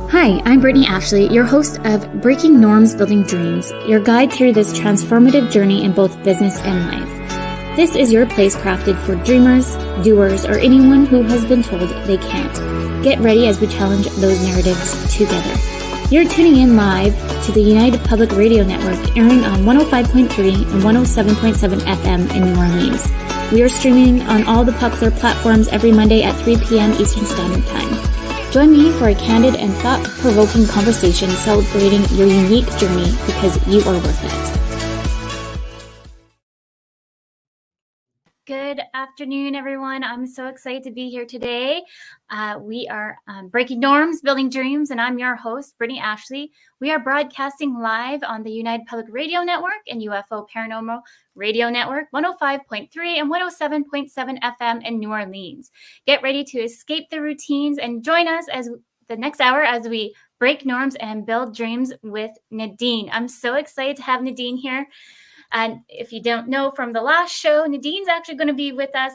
Hi, I'm Brittney Ashley, your host of Breaking Norms, Building Dreams, your guide through this transformative journey in both business and life. This is your place crafted for dreamers, doers, or anyone who has been told they can't. Get ready as we challenge those narratives together. You're tuning in live to the United Public Radio Network, airing on 105.3 and 107.7 FM in New Orleans. We are streaming on all the popular platforms every Monday at 3 p.m. Eastern Standard Time. Join me for a candid and thought-provoking conversation celebrating your unique journey because you are worth it. Good afternoon, everyone. I'm so excited to be here today. We are Breaking Norms, Building Dreams, and I'm your host, Brittney Ashley. We are broadcasting live on the United Public Radio Network and UFO Paranormal Radio Network, 105.3 and 107.7 FM in New Orleans. Get ready to escape the routines and join us as the next hour as we break norms and build dreams with Nadine. I'm so excited to have Nadine here. And if you don't know from the last show, Nadine's actually going to be with us.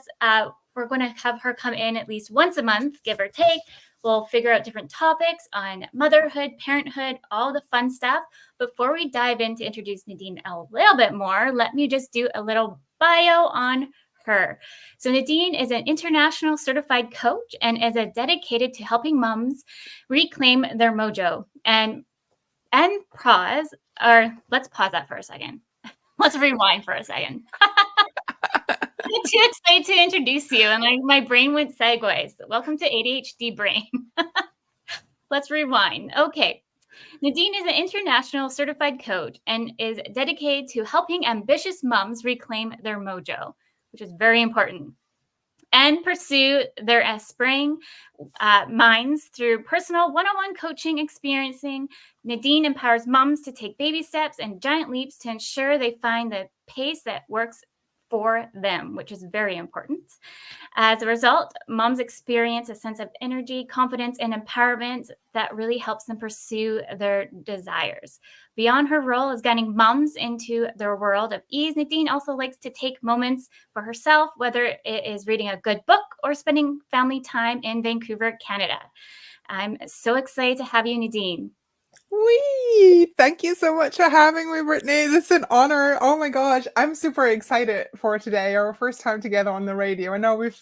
We're going to have her come in at least once a month, give or take. We'll figure out different topics on motherhood, parenthood, all the fun stuff. Before we dive in to introduce Nadine a little bit more, let me just do a little bio on her. So Nadine is an international certified coach and is dedicated to helping moms reclaim their mojo. And pause, or let's pause that for a second. Let's rewind for a second. I'm too excited to introduce you, and my brain went sideways. Welcome to ADHD Brain. Let's rewind. Okay. Nadine is an international certified coach and is dedicated to helping ambitious moms reclaim their mojo, which is very important, and pursue their aspiring minds through personal one-on-one coaching experiencing. Nadine empowers moms to take baby steps and giant leaps to ensure they find the pace that works for them, which is very important. As a result, moms experience a sense of energy, confidence, and empowerment that really helps them pursue their desires. Beyond her role as guiding moms into their world of ease, Nadine also likes to take moments for herself, whether it is reading a good book or spending family time in Vancouver, Canada. I'm so excited to have you, Nadine. Thank you so much for having me, Brittney. This is an honor. Oh my gosh, I'm super excited for today, our first time together on the radio. I know we've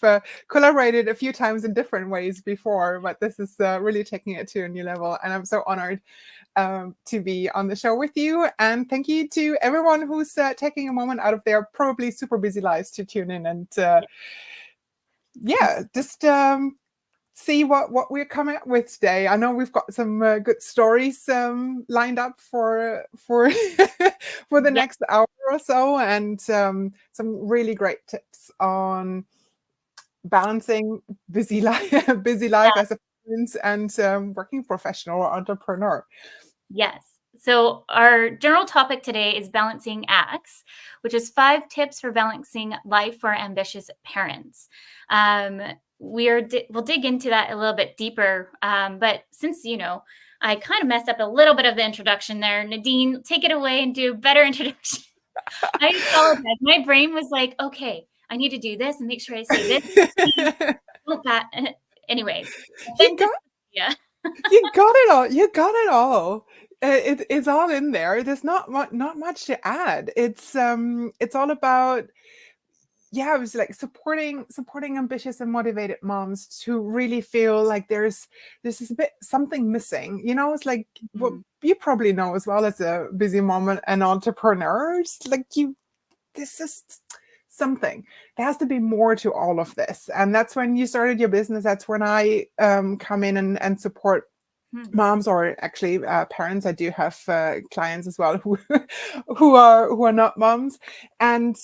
collaborated a few times in different ways before, but this is really taking it to a new level, and I'm so honored to be on the show with you. And thank you to everyone who's taking a moment out of their probably super busy lives to tune in and just see what we're coming up with today. I know we've got some good stories lined up for for the next hour or so, and some really great tips on balancing busy life as a parent and working professional or entrepreneur. Yes. So our general topic today is balancing acts, which is 5 tips for balancing life for ambitious parents. We'll dig into that a little bit deeper. But since, I kind of messed up a little bit of the introduction there, Nadine, take it away and do a better introduction. I apologize. My brain was like, okay, I need to do this and make sure I say this. Anyways. You got it all. You got it all. It's all in there. There's not much to add. It's all about, it was like supporting ambitious and motivated moms to really feel like there's a bit something missing. It's like what you probably know as well as a busy mom and entrepreneur. It's like this is something. There has to be more to all of this, and that's when you started your business. That's when I come in and support moms, or actually parents. I do have clients as well who are not moms, and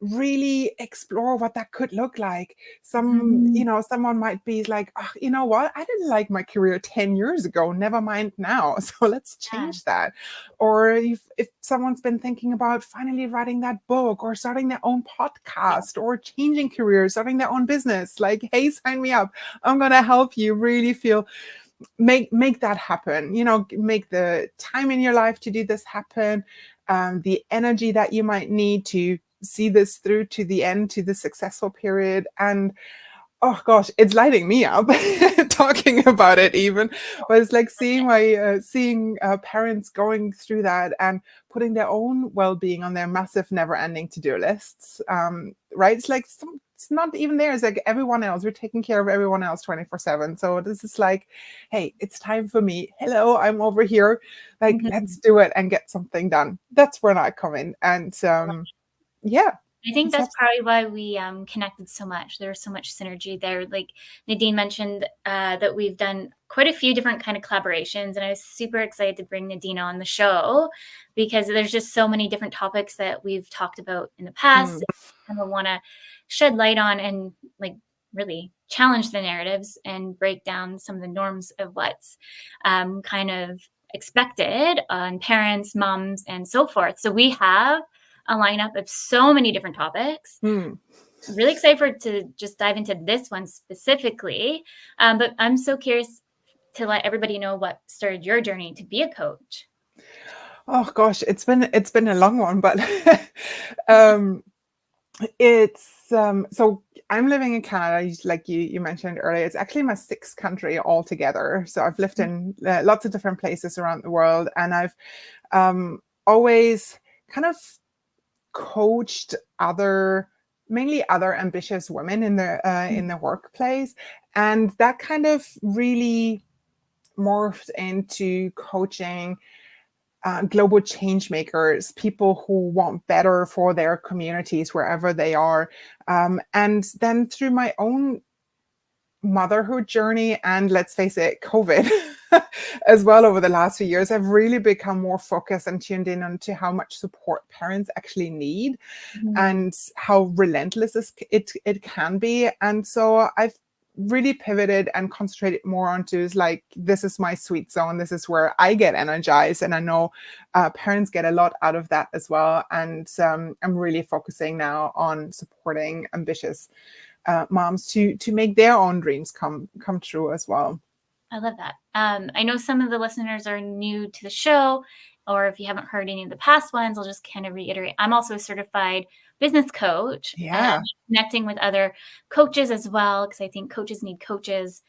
really explore what that could look like. Someone might be like, oh, you know what, I didn't like my career 10 years ago, never mind now, so let's change that. Or if someone's been thinking about finally writing that book or starting their own podcast or changing careers, starting their own business, like, hey, sign me up, I'm gonna help you really feel make that happen. Make the time in your life to do this happen, the energy that you might need to see this through to the end, to the successful period. And oh gosh, it's lighting me up talking about it even. But it's like seeing my parents going through that and putting their own well-being on their massive never-ending to-do lists. Right? It's like it's not even there. It's like everyone else. We're taking care of everyone else 24/7. So this is like, hey, it's time for me. Hello, I'm over here. Like, let's do it and get something done. That's where I come in. And yeah. I think that's probably why we connected so much. There's so much synergy there. Like Nadine mentioned that we've done quite a few different kind of collaborations, and I was super excited to bring Nadine on the show because there's just so many different topics that we've talked about in the past. And I want to shed light on and like really challenge the narratives and break down some of the norms of what's kind of expected on parents, moms, and so forth. So we have a lineup of so many different topics. I'm really excited to just dive into this one specifically. But I'm so curious to let everybody know what started your journey to be a coach. Oh gosh, it's been a long one, but it's so I'm living in Canada, like you mentioned earlier. It's actually my sixth country altogether. So I've lived in lots of different places around the world, and I've always kind of coached mainly other ambitious women in the workplace, and that kind of really morphed into coaching global change makers, people who want better for their communities wherever they are. And then through my own motherhood journey, and let's face it, COVID as well, over the last few years, I've really become more focused and tuned in onto how much support parents actually need and how relentless it can be. And so I've really pivoted and concentrated more onto is like, this is my sweet zone. This is where I get energized. And I know parents get a lot out of that as well. And I'm really focusing now on supporting ambitious moms to make their own dreams come true as well. I love that. I know some of the listeners are new to the show, or if you haven't heard any of the past ones, I'll just kind of reiterate. I'm also a certified business coach, and I'm connecting with other coaches as well, because I think coaches need coaches.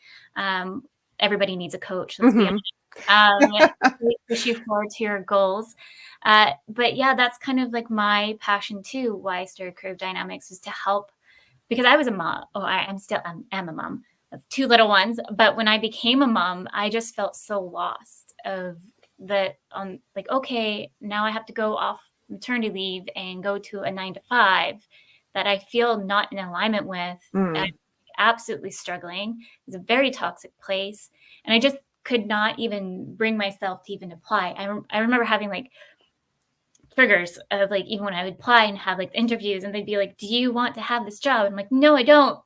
Everybody needs a coach. Let's be honest. Push you forward to your goals. But yeah, that's kind of like my passion too. Why I started Creative Dynamics is to help, because I was a mom. I'm a mom of two little ones. But when I became a mom, I just felt so lost of that like, okay, now I have to go off maternity leave and go to a 9-to-5 that I feel not in alignment with. I'm absolutely struggling. It's a very toxic place. And I just could not even bring myself to even apply. I remember having like triggers of like, even when I would apply and have like interviews and they'd be like, do you want to have this job? I'm like, no, I don't.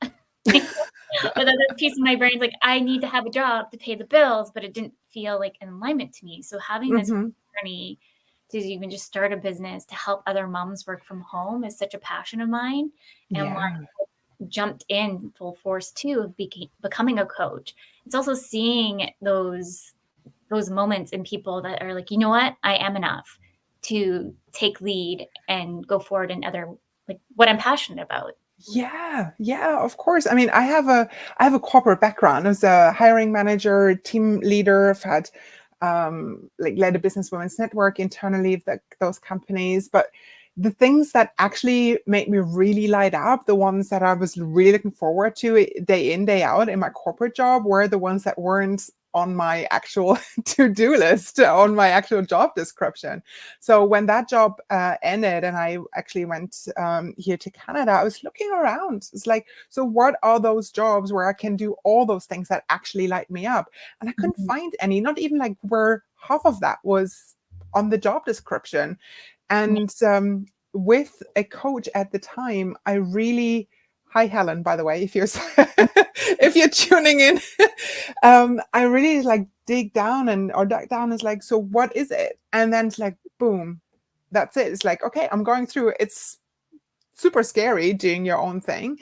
But the other piece of my brain's like, I need to have a job to pay the bills, but it didn't feel like in alignment to me. So having this journey to even just start a business to help other moms work from home is such a passion of mine. And why I jumped in full force too of becoming a coach. It's also seeing those moments in people that are like, you know what, I am enough to take lead and go forward in other, like what I'm passionate about. Yeah, of course. I mean, I have a corporate background as a hiring manager, team leader. I've had like led a business women's network internally, those companies. But the things that actually made me really light up, the ones that I was really looking forward to day in, day out in my corporate job, were the ones that weren't on my actual to-do list, on my actual job description. So when that job ended and I actually went here to Canada, I was looking around. It's like, so what are those jobs where I can do all those things that actually light me up? And I couldn't find any, not even like where half of that was on the job description. And with a coach at the time, I really, hi Helen, by the way, if you're if you're tuning in, I really like dug down is like, so what is it? And then it's like, boom, that's it. It's like, okay, I'm going through. It's super scary doing your own thing,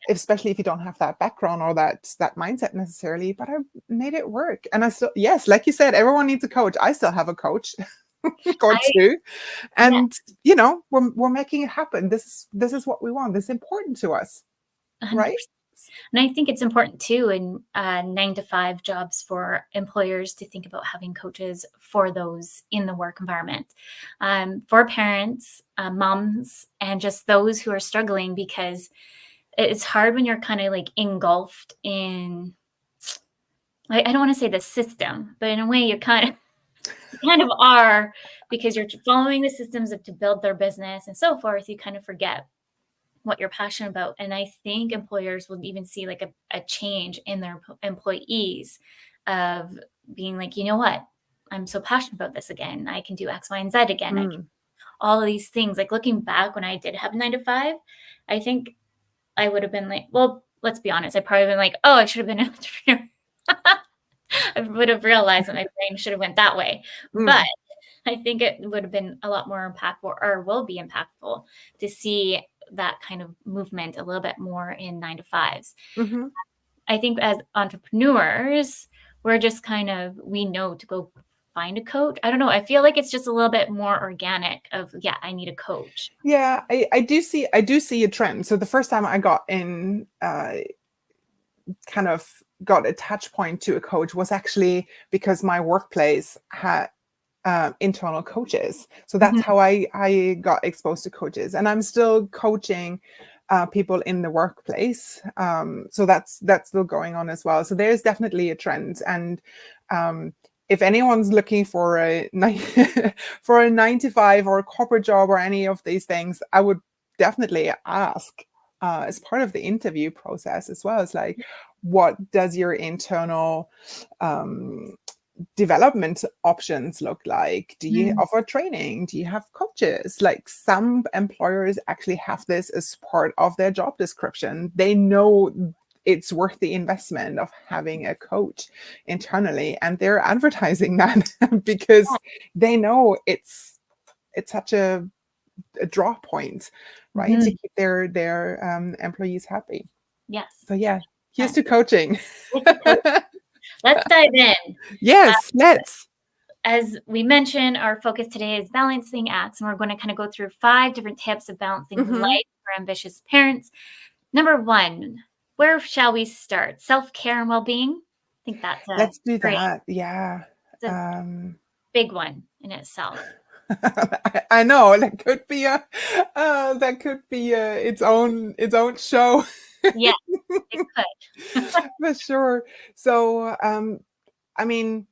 especially if you don't have that background or that mindset necessarily. But I made it work, and I still, yes, like you said, everyone needs a coach. I still have a coach. Or two, and you know, we're making it happen. This is what we want. This is important to us, 100%. Right? And I think it's important too in 9 to 5 jobs for employers to think about having coaches for those in the work environment, for parents, moms, and just those who are struggling, because it's hard when you're kind of like engulfed in, I don't want to say the system, but in a way you kind of are, because you're following the systems to build their business and so forth. You kind of forget what you're passionate about. And I think employers will even see like a change in their employees of being like, you know what, I'm so passionate about this again. I can do X, Y, and Z again. I can all of these things. Like looking back when I did have 9 to 5, I think I would have been like, well, let's be honest. I probably been like, oh, I should have been an entrepreneur. I would have realized that my brain should have went that way. But I think it would have been a lot more impactful, or will be impactful, to see that kind of movement a little bit more in 9 to 5s. I think as entrepreneurs, we're just kind of, we know to go find a coach. I don't know. I feel like it's just a little bit more organic of, yeah, I need a coach. Yeah, I do see a trend. So the first time I got in, kind of got a touch point to a coach was actually because my workplace had internal coaches. So that's how I got exposed to coaches, and I'm still coaching people in the workplace. So that's still going on as well. So there's definitely a trend, and if anyone's looking for a 9 to 5 or a corporate job or any of these things, I would definitely ask as part of the interview process as well. It's like, what does your internal development options look like? Do you offer training? Do you have coaches? Like, some employers actually have this as part of their job description. They know it's worth the investment of having a coach internally, and they're advertising that because they know it's such a draw point, right? To keep their employees happy. Yes. So yeah, here's to coaching. Let's dive in. Yes, let's. As we mentioned, our focus today is balancing acts, and we're going to kind of go through 5 different tips of balancing life for ambitious parents. Number 1, where shall we start? Self-care and well-being. I think that's let's do that. Yeah, it's a big one in itself. I know that could be its own show. Yeah, it could. For sure. So I mean,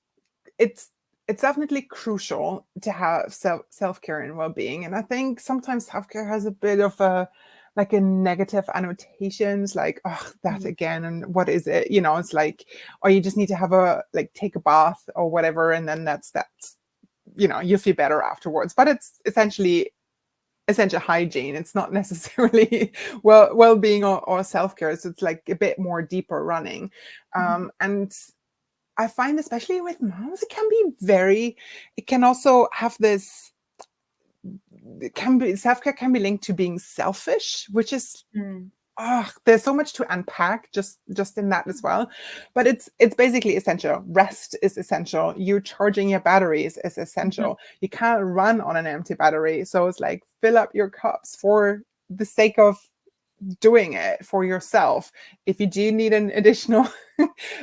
it's definitely crucial to have self-care and well-being, and I think sometimes self-care has a bit of a negative annotations, like, oh, that again, and what is it, it's like, or you just need to have take a bath or whatever, and then that's you feel better afterwards. But it's essentially essential hygiene. It's not necessarily well-being or self-care. So it's like a bit more deeper running. And I find, especially with moms, it can also have this, self-care can be linked to being selfish, which is, there's so much to unpack just in that as well. But it's basically essential. Rest is essential. You charging your batteries is essential. You can't run on an empty battery. So it's like, fill up your cups for the sake of doing it for yourself. If you do need an additional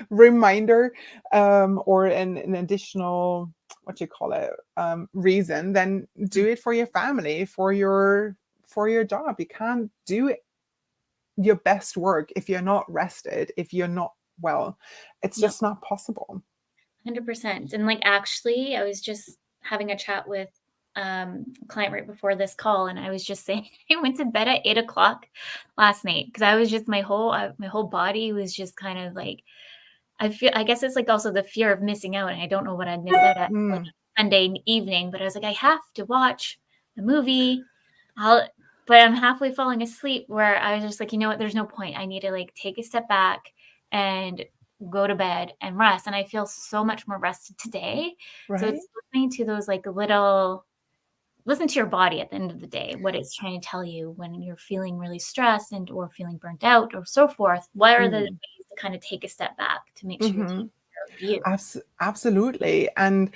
reminder, or an additional, reason, then do it for your family, for your job. You can't do your best work if you're not rested, if you're not well. It's just not possible. 100%. And actually, I was just having a chat with a client right before this call, and I was just saying, I went to bed at 8:00 last night because I was just, my whole body was just kind of like, I guess it's also the fear of missing out, and I don't know what I'd miss out at Sunday evening, but I was like, I have to watch a movie. But I'm halfway falling asleep, where I was just like, you know what, there's no point. I need to take a step back and go to bed and rest. And I feel so much more rested today. Right. So it's listening to those listen to your body at the end of the day, what it's trying to tell you when you're feeling really stressed or feeling burnt out or so forth. What are the ways to kind of take a step back to make sure you're taking care of you? Absolutely. And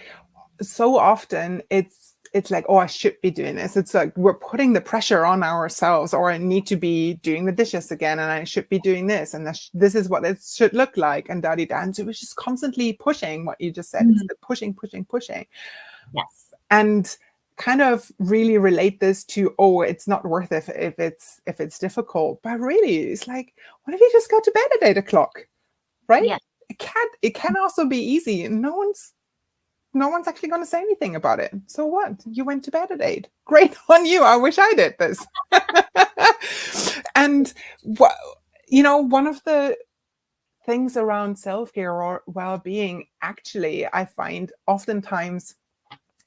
so often it's like, oh, I should be doing this. It's like we're putting the pressure on ourselves, or I need to be doing the dishes again, and I should be doing this, and this is what it should look like, and daddy dance. It was just constantly pushing what you just said. It's Mm. the pushing, pushing, pushing. Yes. And kind of really relate this to, oh, it's not worth it if it's difficult. But really, it's like, what if you just go to bed at 8 o'clock, right? Yes. It can also be easy. No one's actually going to say anything about it. So what? You went to bed at 8. Great on you. I wish I did this. And what, one of the things around self-care or well-being, actually, I find oftentimes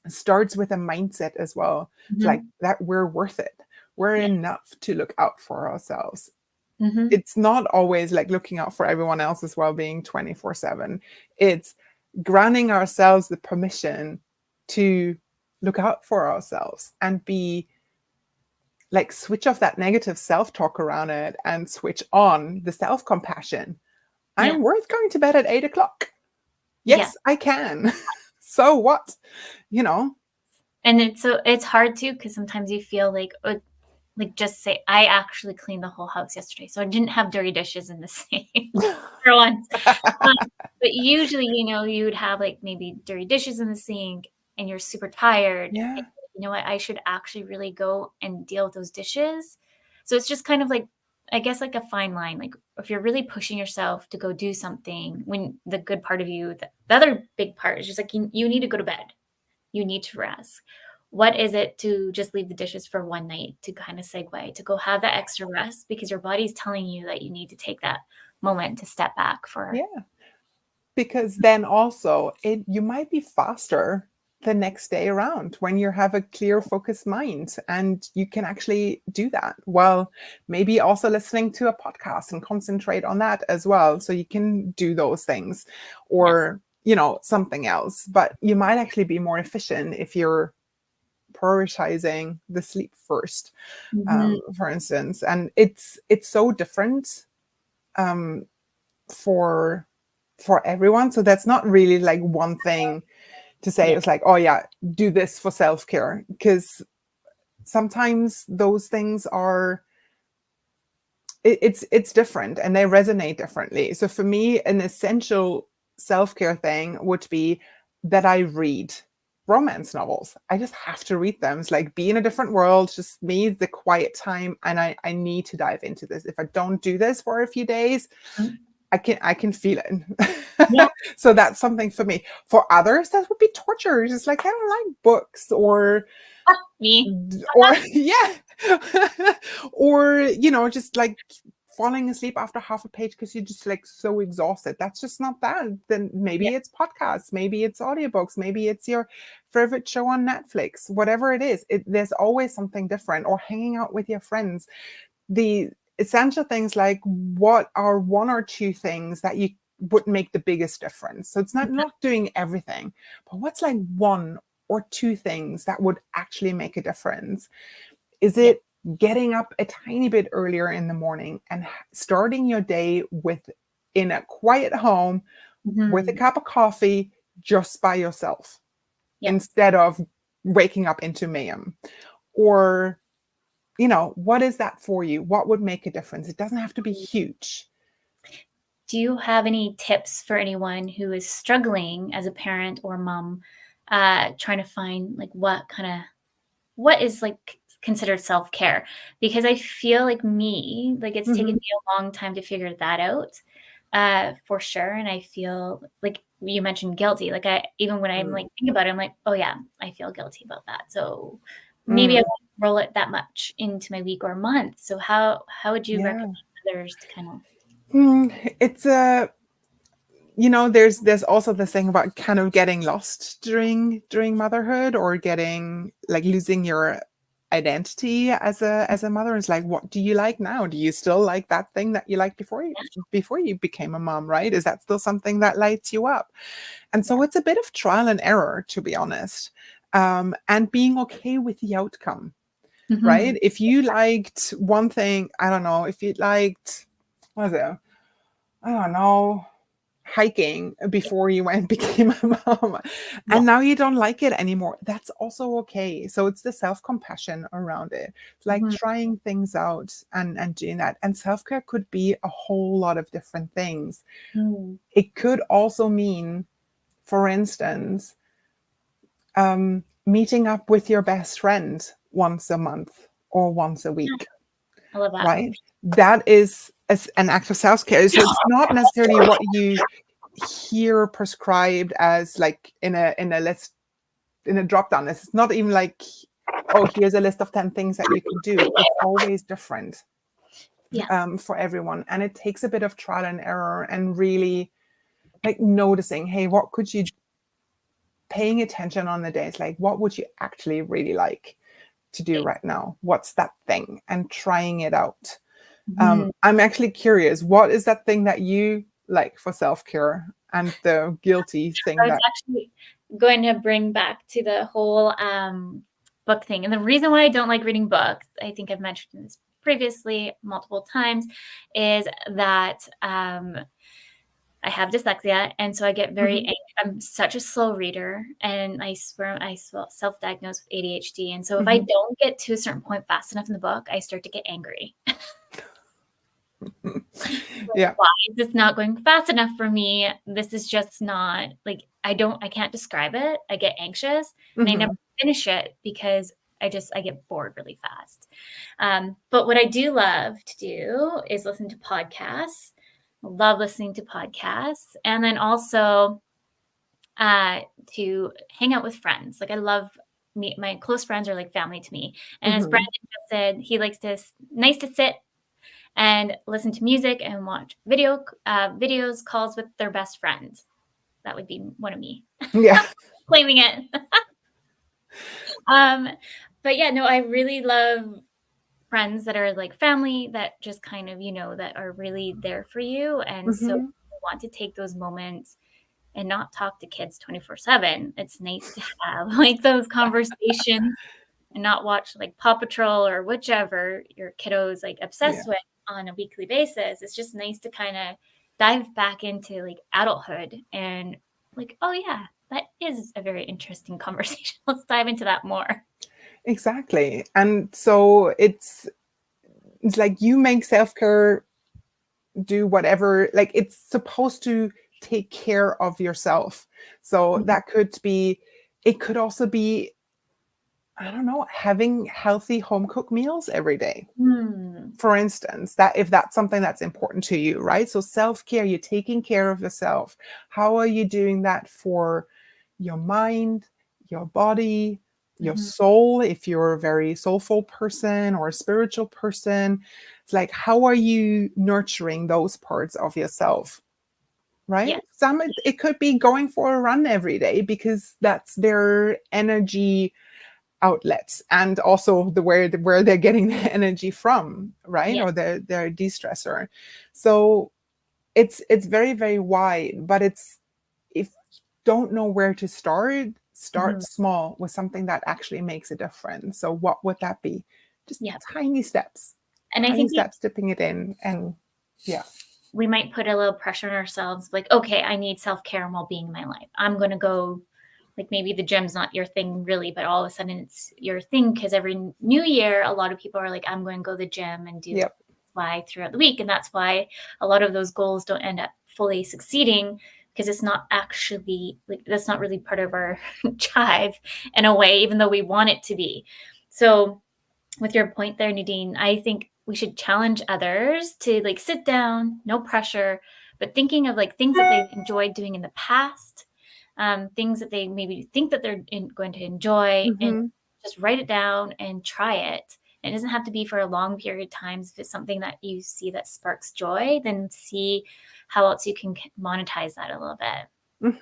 starts with a mindset as well. It's like Mm-hmm. that we're worth it. We're Yeah. enough to look out for ourselves. Mm-hmm. It's not always like looking out for everyone else's well-being 24/7. It's granting ourselves the permission to look out for ourselves and be like, switch off that negative self-talk around it and switch on the self-compassion. Yeah. I'm worth going to bed at 8 o'clock. Yeah. Yes, I can. So what? And it's hard too, because sometimes you feel like just say, I actually cleaned the whole house yesterday, so I didn't have dirty dishes in the sink for once. Um, but usually, you would have like maybe dirty dishes in the sink, and you're super tired. Yeah. And you know what? I should actually really go and deal with those dishes. So it's just kind of like, I guess, like a fine line. Like if you're really pushing yourself to go do something, when the good part of you, the other big part is just like you need to go to bed. You need to rest. What is it to just leave the dishes for one night, to kind of segue, to go have that extra rest, because your body's telling you that you need to take that moment to step back for. Yeah. Because then also you might be faster the next day around when you have a clear focused mind, and you can actually do that while maybe also listening to a podcast and concentrate on that as well, so you can do those things, Yes. or something else. But you might actually be more efficient if you're prioritizing the sleep first, Mhm. for instance. And it's so different um, for everyone. So that's not really like one thing to say. Yeah. It's like, oh yeah, do this for self-care, because sometimes those things are it's different and they resonate differently. So for me, an essential self-care thing would be that I read romance novels. I just have to read them. It's like be in a different world, just me, the quiet time, and I need to dive into this. If I don't do this for a few days, Mhm. I can feel Yeah. it. So that's something for me. For others, that would be torture. It's just like, I don't like books, or Me. yeah. Or just like falling asleep after half a page because you're just like so exhausted. That's just not that. Then Yeah. maybe it's podcasts, maybe it's audiobooks, maybe it's your favorite show on Netflix. Whatever it is, there's always something different. Or hanging out with your friends. The essential things, like what are one or two things that you would make the biggest difference. So it's not doing everything, but what's like one or two things that would actually make a difference? Is Yeah. it getting up a tiny bit earlier in the morning and starting your day with in a quiet home with a Mhm. cup of coffee, just by yourself, Yeah. instead of waking up into mayhem? Or what is that for you? What would make a difference? It doesn't have to be huge. Do you have any tips for anyone who is struggling as a parent or mom, trying to find like what is like considered self-care? Because I feel like it's taken Mhm. me a long time to figure that out, for sure. And I feel like you mentioned guilty. Like even when I'm like thinking about it, I'm like, oh yeah, I feel guilty about that. So maybe I Mm, won't roll it that much into my week or month. So how would you recommend yeah. others to kind of. It's a there's also this thing about kind of getting lost during motherhood, or getting like losing your identity as a mother. It's like, what do you like now? Do you still like that thing that you liked before you became a mom, right? Is that still something that lights you up? And so Yeah. it's a bit of trial and error, to be honest. And being okay with the outcome, right? Mhm. If you liked one thing, I don't know, if you liked, what is it? I don't know, hiking before you went and became a mom, and now you don't like it anymore. That's also okay. So it's the self-compassion around it, like trying things out and doing that. And self-care could be a whole lot of different things. It could also mean, for instance, meeting up with your best friend once a month or once a week. I love that. Right? That is an act of self-care. So it's not necessarily what you hear prescribed as like in a list, in a drop-down list. It's not even like, oh, here's a list of 10 things that you can do. It's always different for everyone. And it takes a bit of trial and error and really like noticing, hey, what could you, paying attention on the days, like what would you actually really like to do right now? What's that thing? And trying it out. I'm actually curious, what is that thing that you like for self-care and the guilty thing? I was actually going to bring back to the whole book thing. And the reason why I don't like reading books, I think I've mentioned this previously multiple times, is that I have dyslexia, and so I get very angry. I'm such a slow reader, and I swear I self-diagnosed with ADHD. And so if I don't get to a certain point fast enough in the book, I start to get angry. Yeah. Why is this not going fast enough for me? This is just not like, I can't describe it. I get anxious and I never finish it because I get bored really fast. But what I do love to do is listen to podcasts. I love listening to podcasts. And then also to hang out with friends. Like I love my close friends are like family to me. And as Brandon just said, he likes to, nice to sit and listen to music and watch videos calls with their best friends. That would be one of me. Yeah. Claiming it. But yeah, no, I really love friends that are like family that just kind of, that are really there for you. And so I want to take those moments and not talk to kids 24/7. It's nice to have like those conversations and not watch like Paw Patrol or whichever your kiddo's like obsessed with on a weekly basis. It's just nice to kind of dive back into like adulthood and like, oh yeah, that is a very interesting conversation. Let's dive into that more. Exactly. And so it's like you make self-care do whatever, like it's supposed to take care of yourself. So that could be, it could also be, I don't know, having healthy home cooked meals every day. For instance, that if that's something that's important to you, right? So self-care, you're taking care of yourself. How are you doing that for your mind, your body, your soul? If you're a very soulful person or a spiritual person, it's like, how are you nurturing those parts of yourself? Right? Yeah. It could be going for a run every day because that's their energy outlets and also where they're getting the energy from, right? Yeah. Or their de-stressor. So it's very, very wide, but it's, if you don't know where to start small with something that actually makes a difference. So what would that be? Just tiny steps. And I think steps, dipping it in, and we might put a little pressure on ourselves, like, okay, I need self-care and well-being in my life. I'm going to go, like maybe the gym's not your thing really, but all of a sudden it's your thing because every new year, a lot of people are like, I'm going to go to the gym and do why throughout the week. And that's why a lot of those goals don't end up fully succeeding because it's not actually, like, that's not really part of our jive in a way, even though we want it to be. So with your point there, Nadine, I think we should challenge others to like sit down, no pressure, but thinking of like things that they've enjoyed doing in the past, things that they maybe think that they're going to enjoy, and just write it down and try it. It doesn't have to be for a long period of time. If it's something that you see that sparks joy, then see how else you can monetize that a little bit.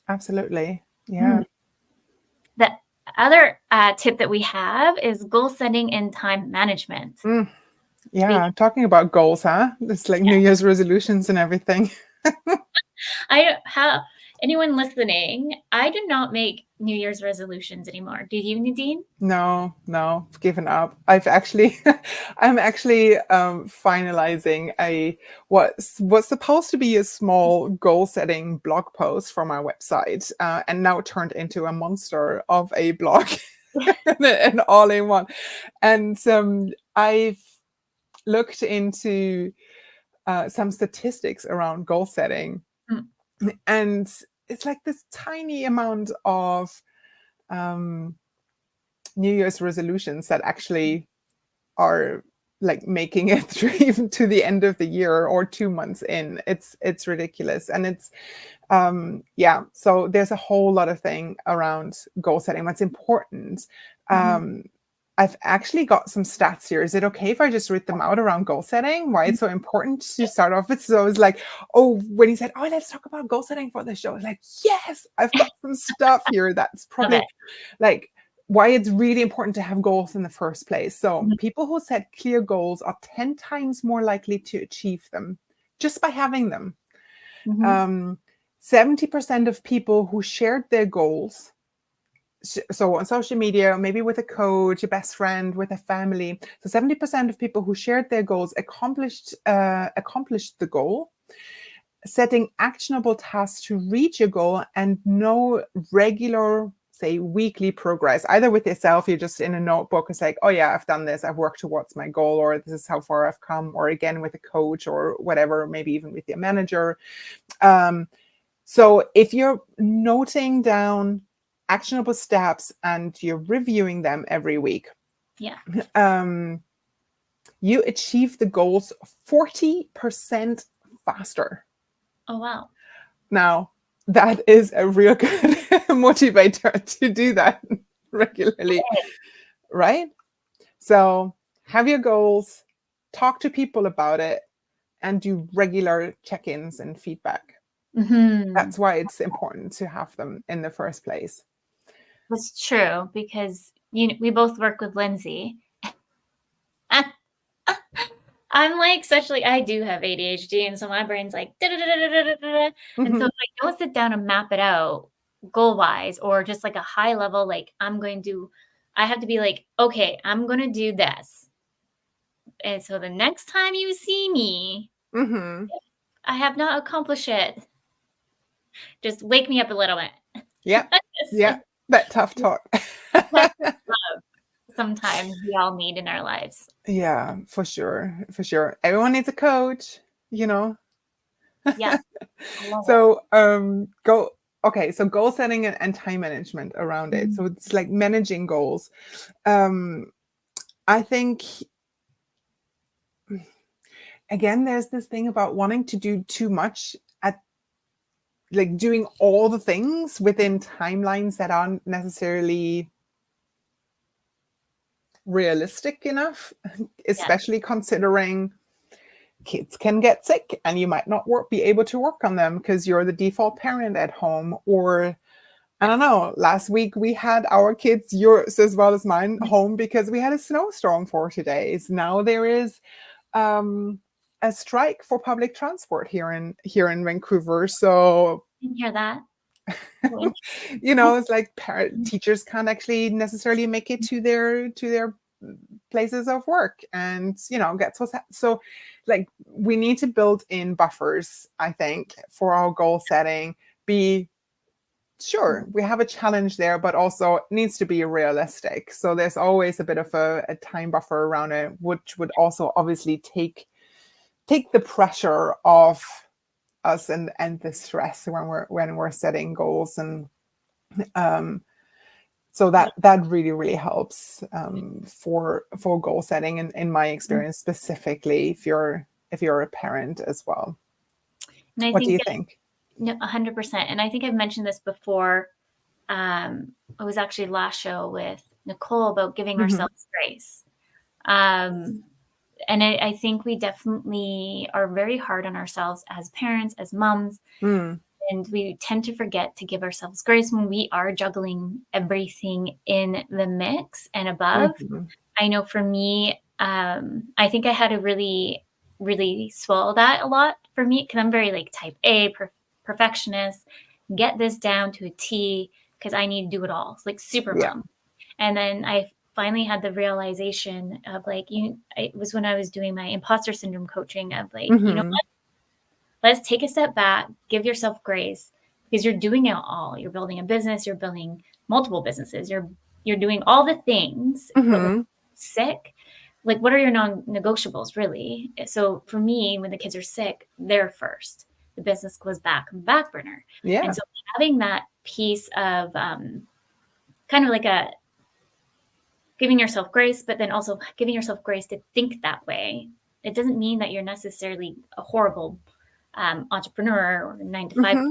Absolutely. Yeah. The other tip that we have is goal setting and time management. Yeah, talking about goals, huh? It's like New Year's resolutions and everything. anyone listening, I do not make New Year's resolutions anymore. Do you, Nadine? No, I've given up. I'm actually finalizing what's supposed to be a small goal setting blog post for my website, and now turned into a monster of a blog, and all in one. And I've looked into some statistics around goal setting, and it's like this tiny amount of New Year's resolutions that actually are like making it through even to the end of the year or 2 months in. It's ridiculous. And it's so there's a whole lot of thing around goal setting that's important. I've actually got some stats here. Is it okay if I just read them out around goal setting? Why it's so important to start off with? So I was like, when he said, "Oh, let's talk about goal setting for the show," I was like, yes, I've got some stuff here that's probably like why it's really important to have goals in the first place. So people who set clear goals are 10 times more likely to achieve them just by having them. 70% of people who shared their goals, so on social media, maybe with a coach, a best friend, with a family. So 70% of people who shared their goals accomplished the goal. Setting actionable tasks to reach a goal and no regular, say, weekly progress, either with yourself, you're just in a notebook, it's like, oh yeah, I've done this, I've worked towards my goal, or this is how far I've come, or again with a coach or whatever, maybe even with your manager. So if you're noting down actionable steps and you're reviewing them every week, you achieve the goals 40% faster. Oh, wow. Now, that is a real good motivator to do that regularly, right? So have your goals, talk to people about it, and do regular check-ins and feedback. That's why it's important to have them in the first place. That's true, because we both work with Lindsay. I'm like I do have ADHD, and so my brain's like and so if I don't sit down and map it out goal wise, or just like a high level, like I have to be like, okay, I'm going to do this. And so the next time you see me, I have not accomplished it. Just wake me up a little bit. Yeah. That tough talk. Sometimes we all need in our lives. Yeah, for sure. Everyone needs a coach, Yeah. So so goal setting and time management around it. So it's like managing goals. I think, again, there's this thing about wanting to do too much like doing all the things within timelines that aren't necessarily realistic enough, especially considering kids can get sick and you might not be able to work on them because you're the default parent at home. Or I don't know, last week we had our kids, yours as well as mine, home because we had a snowstorm for 2 days. Now there is a strike for public transport here in Vancouver. So didn't hear that. It's like teachers can't actually necessarily make it to their places of work, and gets what's so like we need to build in buffers, I think, for our goal setting. Be sure we have a challenge there, but also it needs to be realistic. So there's always a bit of a time buffer around it, which would also obviously take the pressure off us and the stress when we're setting goals. And so that really helps for goal setting, in my experience, specifically if you're a parent as well. What do you think? No, 100%. And I think I've mentioned this before. It was actually last show with Nicole about giving ourselves grace. And I think we definitely are very hard on ourselves as parents, as moms. And we tend to forget to give ourselves grace when we are juggling everything in the mix and above. I know for me, I think I had to really, really swallow that a lot for me, because I'm very like type A, perfectionist, get this down to a T because I need to do it all. It's like super Yeah. mom. And then I finally had the realization of like, it was when I was doing my imposter syndrome coaching of like, you know what? Let's take a step back, give yourself grace because you're doing it all. You're building a business, you're building multiple businesses, you're doing all the things, but when you're sick, like what are your non-negotiables really? So for me, when the kids are sick, they're first. The business goes back on the back burner. Yeah. And so having that piece of kind of like a giving yourself grace, but then also giving yourself grace to think that way. It doesn't mean that you're necessarily a horrible entrepreneur or 9 to 5, right?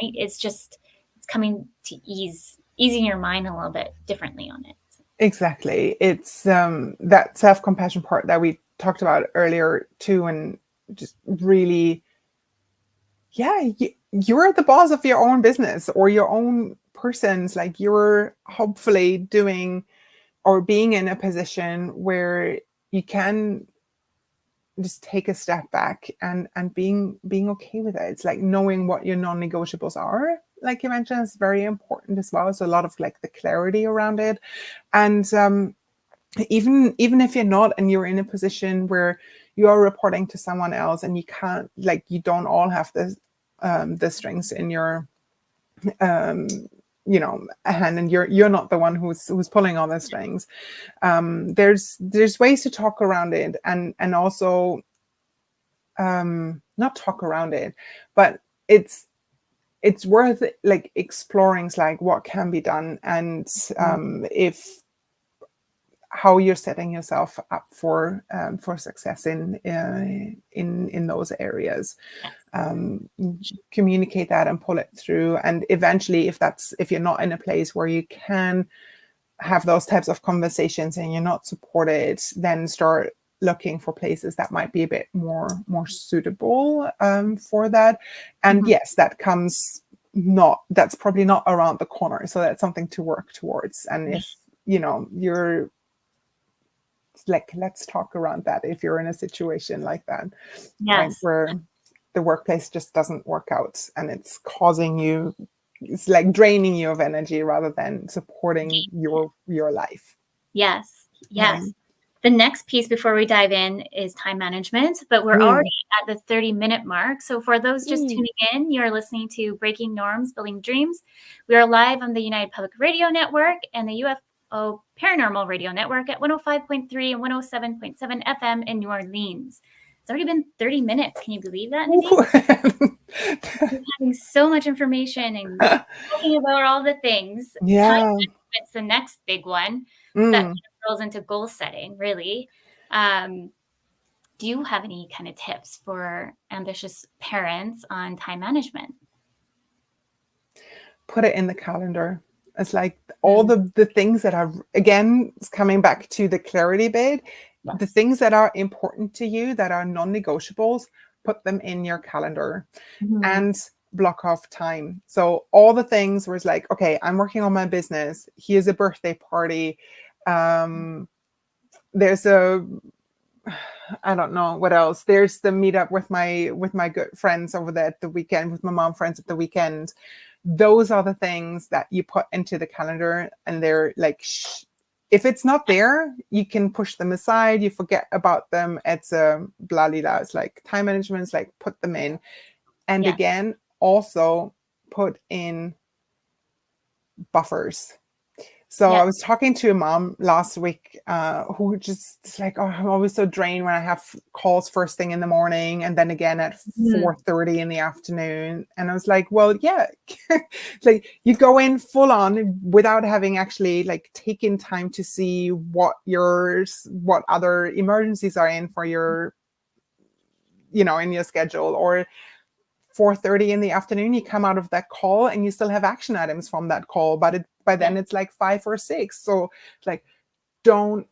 It's just, it's coming to easing your mind a little bit differently on it. Exactly. It's that self-compassion part that we talked about earlier too, and just really, yeah, you're the boss of your own business or your own persons. Like you're hopefully doing or being in a position where you can just take a step back and being okay with it. It's like knowing what your non-negotiables are, like you mentioned, is very important as well. So a lot of like the clarity around it. And even if you're not and you're in a position where you are reporting to someone else and you can't, like, you don't all have the strings in your you know, hand, and you're not the one who's pulling all the strings. There's ways to talk around it, and also not talk around it, but it's worth like exploring like what can be done, and if how you're setting yourself up for success in those areas. Communicate that and pull it through, and eventually if you're not in a place where you can have those types of conversations and you're not supported, then start looking for places that might be a bit more suitable for that. And yes, that's probably not around the corner, so that's something to work towards. And if you know, you're like, let's talk around that if you're in a situation like that, right, where the workplace just doesn't work out and it's causing you, it's like draining you of energy rather than supporting your life. Yes. The next piece before we dive in is time management, but we're already at the 30-minute mark. So for those just tuning in, you're listening to Breaking Norms, Building Dreams. We are live on the United Public Radio Network and the UFO Paranormal Radio Network at 105.3 and 107.7 FM in New Orleans. It's already been 30 minutes. Can you believe that, Nadine? We're having so much information and talking about all the things. Yeah. Time management's the next big one that rolls into goal setting, really. Do you have any kind of tips for ambitious parents on time management? Put it in the calendar. It's like all the things that are, again, it's coming back to the clarity bit. Yes. The things that are important to you, that are non-negotiables, put them in your calendar and block off time. So all the things where it's like, okay, I'm working on my business. Here's a birthday party. There's I don't know what else. There's the meetup with my good friends over there at the weekend, with my mom friends at the weekend. Those are the things that you put into the calendar, and they're like, if it's not there, you can push them aside. You forget about them. It's a blah, blah, blah. It's like time management is like, put them in. And again, also put in buffers. So I was talking to a mom last week who just like, oh, I'm always so drained when I have calls first thing in the morning and then again at 4:30 in the afternoon. And I was like, well, yeah, like you go in full on without having actually like taken time to see what other emergencies are in for your, you know, in your schedule. Or 4:30 in the afternoon, you come out of that call and you still have action items from that call, but by then it's like 5 or 6. So like, don't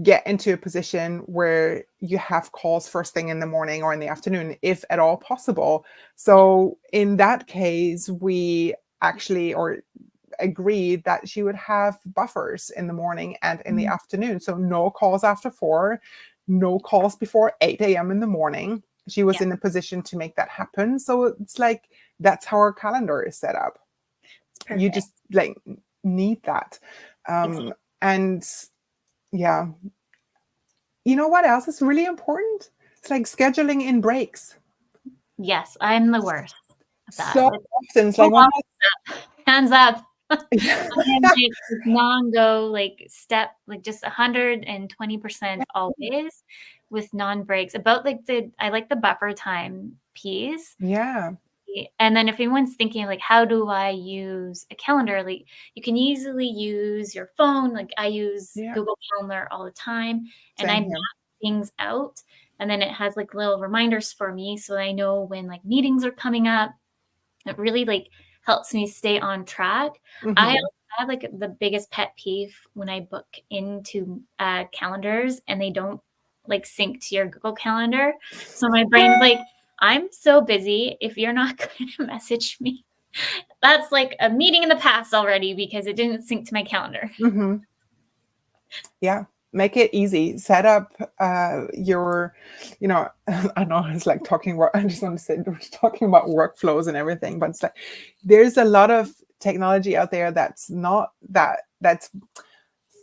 get into a position where you have calls first thing in the morning or in the afternoon, if at all possible. So in that case, we actually agreed that she would have buffers in the morning and in the afternoon. So no calls after 4, no calls before 8 a.m. in the morning. She was in a position to make that happen. So it's like, that's how our calendar is set up. You just like need that. And yeah. You know what else is really important? It's like scheduling in breaks. Yes, I'm the worst at that. So often it's like hands up. Yeah. I am like non-go, like step, like just 120% always with non-breaks. About like I like the buffer time piece. Yeah. And then if anyone's thinking like, how do I use a calendar? Like you can easily use your phone. Like I use Google Calendar all the time, and I map things out. And then it has like little reminders for me, so I know when like meetings are coming up. It really like helps me stay on track. I have like the biggest pet peeve when I book into calendars and they don't like sync to your Google Calendar. So my brain's like, I'm so busy. If you're not going to message me, that's like a meeting in the past already because it didn't sync to my calendar. Yeah. Make it easy. Set up your, I know it's like talking about, I just want to say, we're talking about workflows and everything, but it's like, there's a lot of technology out there that's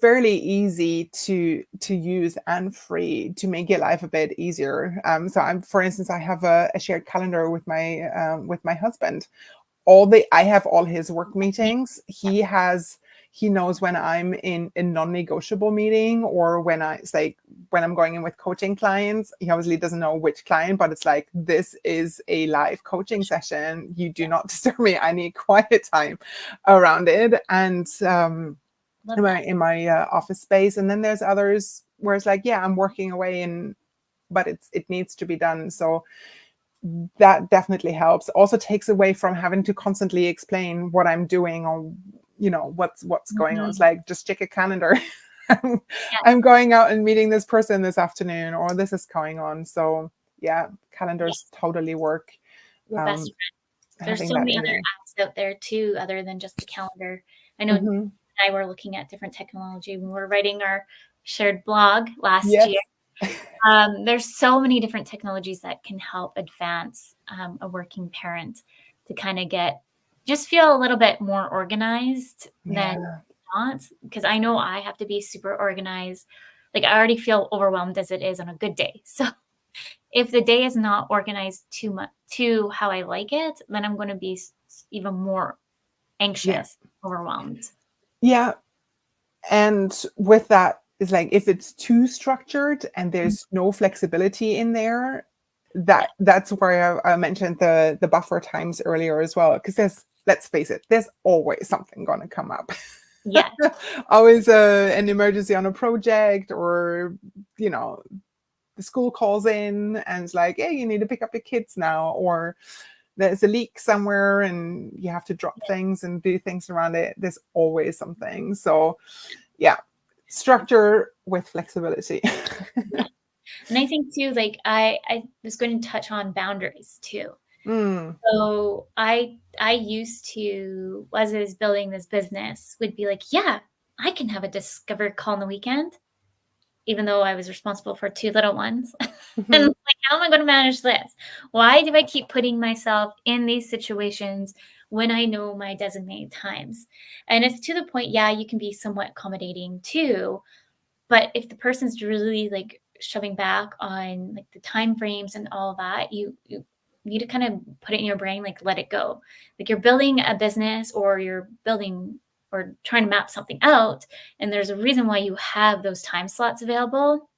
fairly easy to use and free to make your life a bit easier. So for instance, I have a shared calendar with my husband. I have all his work meetings. He knows when I'm in a non-negotiable meeting or when I'm going in with coaching clients. He obviously doesn't know which client, but it's like, this is a live coaching session. You do not disturb me. I need quiet time around it. And in my office space. And then there's others where it's like, yeah, I'm working away but it needs to be done. So that definitely helps. Also takes away from having to constantly explain what I'm doing or what's going on. It's like, just check a calendar. I'm going out and meeting this person this afternoon, or this is going on. So yeah, calendars totally work. Your best friend. There's so many other apps out there too, other than just the calendar. I know and I were looking at different technology when we were writing our shared blog last year. There's so many different technologies that can help advance a working parent to kind of just feel a little bit more organized than not. Because I know I have to be super organized. Like I already feel overwhelmed as it is on a good day. So if the day is not organized too much to how I like it, then I'm going to be even more anxious, overwhelmed. Yeah. And with that, it's like, if it's too structured and there's no flexibility in there, that's where I mentioned the buffer times earlier as well. Because let's face it, there's always something going to come up. Yeah. Always an emergency on a project, or, the school calls in and it's like, hey, you need to pick up your kids now, or there's a leak somewhere and you have to drop things and do things around it. There's always something. So yeah, structure with flexibility. And I think too, like I was going to touch on boundaries too. So I used to, as I was building this business, would be like, yeah, I can have a discover call on the weekend, even though I was responsible for 2 little ones. And like, how am I going to manage this? Why do I keep putting myself in these situations when I know my designated times? And it's to the point, you can be somewhat accommodating too. But if the person's really like shoving back on like the time frames and all that, you need to kind of put it in your brain, like let it go. Like you're building a business, or you're building or trying to map something out, and there's a reason why you have those time slots available.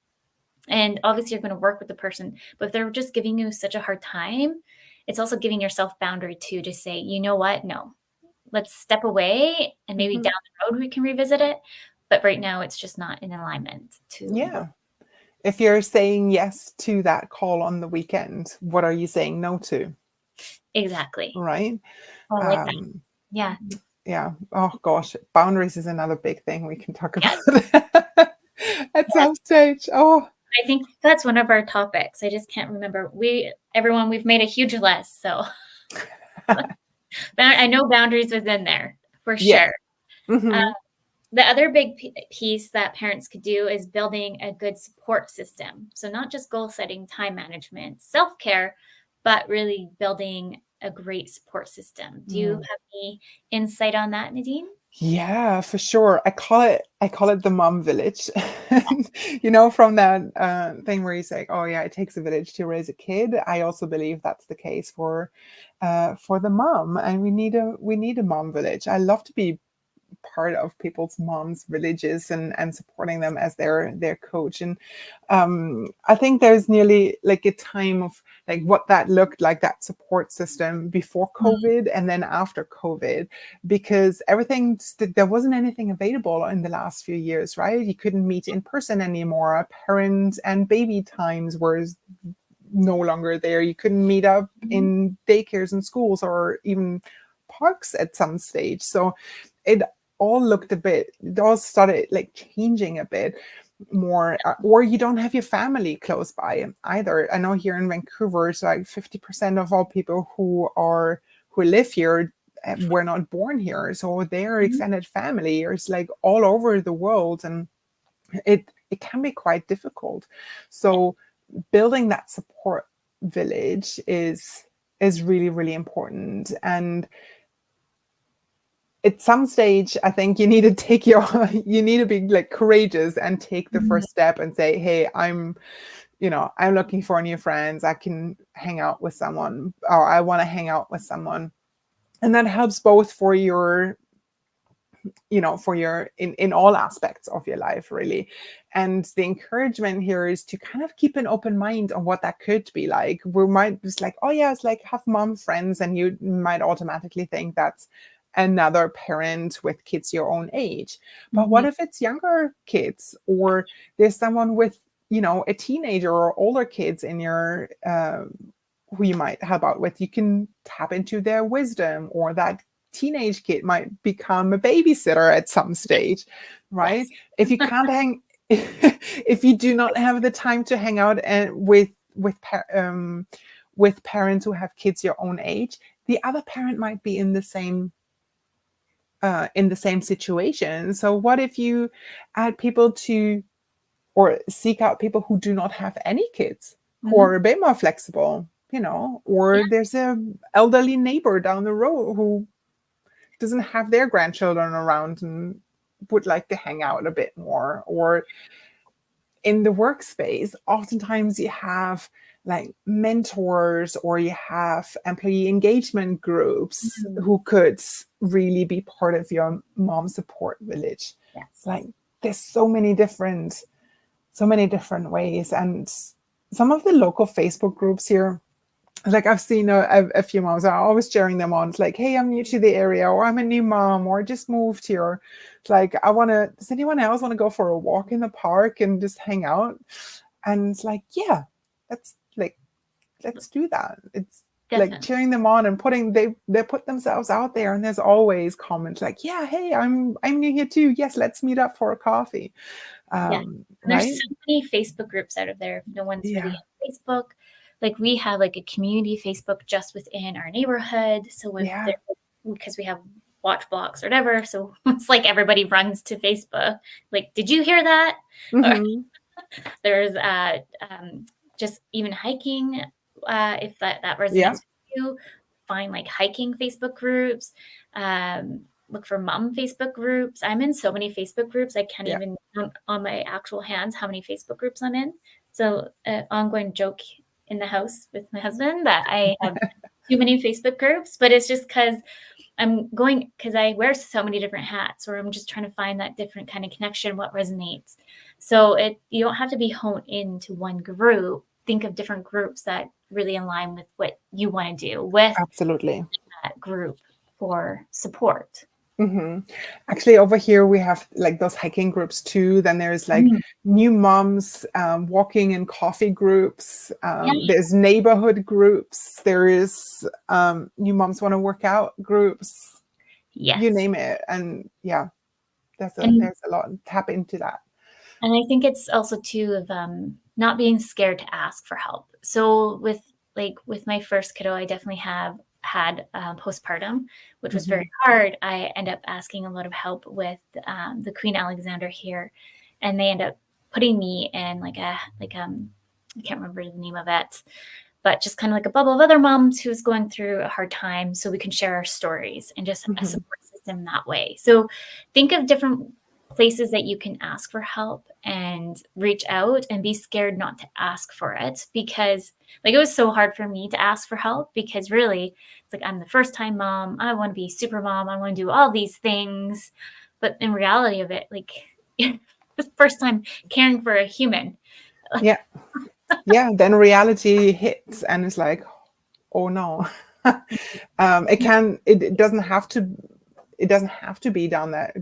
And obviously you're going to work with the person, but if they're just giving you such a hard time, it's also giving yourself boundary too, to say, you know what, no, let's step away, and maybe down the road we can revisit it. But right now it's just not in alignment to If you're saying yes to that call on the weekend, what are you saying no to? Exactly. Right. I like that. Yeah. Yeah. Oh gosh, boundaries is another big thing we can talk about at some stage. Oh, I think that's one of our topics. I just can't remember. We've made a huge list, so I know boundaries was in there for sure. the other big piece that parents could do is building a good support system. So not just goal setting, time management, self-care, but really building a great support system. Do you have any insight on that, Nadine? Yeah, for sure. I call it the mom village. You know, from that thing where you say, "Oh yeah, it takes a village to raise a kid." I also believe that's the case for the mom, and we need a mom village. I love to be part of people's moms villages and supporting them as their coach. And I think there's nearly like a time of like what that looked like, that support system before COVID and then after COVID, because there wasn't anything available in the last few years, right? You couldn't meet in person anymore. Parent and baby times were no longer there. You couldn't meet up in daycares and schools or even parks at some stage. So it all started like changing a bit more, or you don't have your family close by either. I know here in Vancouver, it's like 50% of all people who live here were not born here, so their extended family is like all over the world, and it can be quite difficult. So building that support village is really, really important. And at some stage, I think you need to be like courageous and take the first step and say, hey, I'm looking for new friends. I can hang out with someone, or I want to hang out with someone. And that helps both for your in all aspects of your life, really. And the encouragement here is to kind of keep an open mind on what that could be like. We might just like, oh yeah, it's like have mom friends, and you might automatically think that's another parent with kids your own age. But what if it's younger kids, or there's someone with a teenager or older kids in your who you might help out with? You can tap into their wisdom, or that teenage kid might become a babysitter at some stage, right? Yes. If you can't if you do not have the time to hang out and with parents who have kids your own age, the other parent might be in the same situation. So what if you add people to, or seek out people who do not have any kids, who are a bit more flexible, or there's a elderly neighbor down the road who doesn't have their grandchildren around and would like to hang out a bit more. Or in the workspace, oftentimes you have like mentors, or you have employee engagement groups who could really be part of your mom support village. Yes. Like there's so many different ways. And some of the local Facebook groups here, like I've seen a few moms are always sharing them on. It's like, hey, I'm new to the area, or I'm a new mom, or just moved here. It's like, does anyone else want to go for a walk in the park and just hang out? And it's like, yeah, let's do that. It's Definitely. like cheering them on and they put themselves out there. And there's always comments like, yeah, hey, I'm new here too. Yes, let's meet up for a coffee. There's Right? so many Facebook groups out of there. No one's really Yeah. on Facebook. Like we have like a community Facebook just within our neighborhood. So because we have watch blocks or whatever, so it's like everybody runs to Facebook. Like, did you hear that? Or there's just even hiking. If that resonates with you, find like hiking Facebook groups. Look for mom Facebook groups. I'm in so many Facebook groups. I can't even count on my actual hands how many Facebook groups I'm in. So ongoing joke in the house with my husband that I have too many Facebook groups, but it's just because I wear so many different hats, or I'm just trying to find that different kind of connection, what resonates. So you don't have to be honed into one group. Think of different groups that really align with what you want to do with Absolutely. that group for support. Actually, over here we have like those hiking groups too. Then there's like new moms walking and coffee groups. There's neighborhood groups. There is new moms want to work out groups. Yes. You name it. And yeah, there's a lot. Tap into that. And I think it's also too of not being scared to ask for help. So with my first kiddo, I definitely have had postpartum, which was Mm-hmm. very hard, I end up asking a lot of help with the Queen Alexander here, and they end up putting me in I can't remember the name of it, but just kind of like a bubble of other moms who's going through a hard time, so we can share our stories and just a support system that way. So think of different places that you can ask for help and reach out, and be scared not to ask for it, because it was so hard for me to ask for help, because really it's like, I'm the first time mom, I want to be super mom, I want to do all these things, but in reality of it, the first time caring for a human. Yeah. Yeah. Then reality hits and it's like, oh no. It doesn't have to,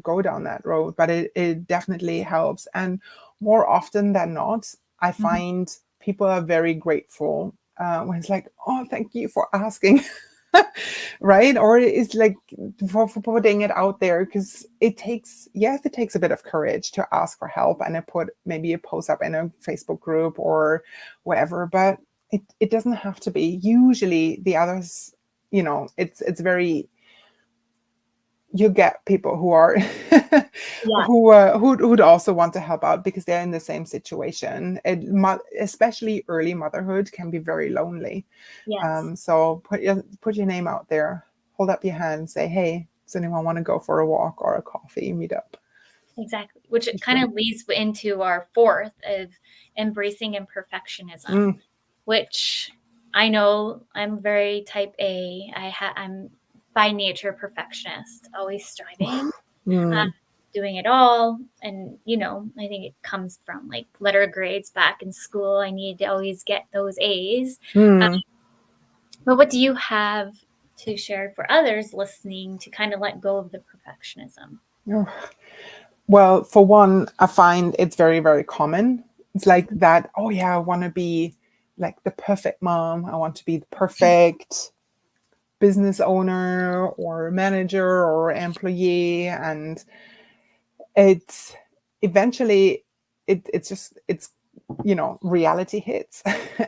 go down that road, but it definitely helps. And more often than not, I find people are very grateful when it's like, oh, thank you for asking. Right? Or it's like for putting it out there, because it takes a bit of courage to ask for help, and I put maybe a post up in a Facebook group or wherever, but it doesn't have to be. Usually the others, it's very, you get people who are Yeah. who'd also want to help out because they're in the same situation. Especially early motherhood can be very lonely. Yes. So put your name out there, hold up your hand, say, hey, does anyone want to go for a walk or a coffee meetup? Exactly. Which kind of leads into our fourth of embracing imperfectionism, which I know I'm very type A. I'm by nature a perfectionist, always striving, doing it all. And, I think it comes from letter grades back in school. I needed to always get those A's. But what do you have to share for others listening to kind of let go of the perfectionism? Well, for one, I find it's very, very common. It's like that, oh yeah, I want to be like the perfect mom. I want to be the perfect business owner or manager or employee. And it's eventually, reality hits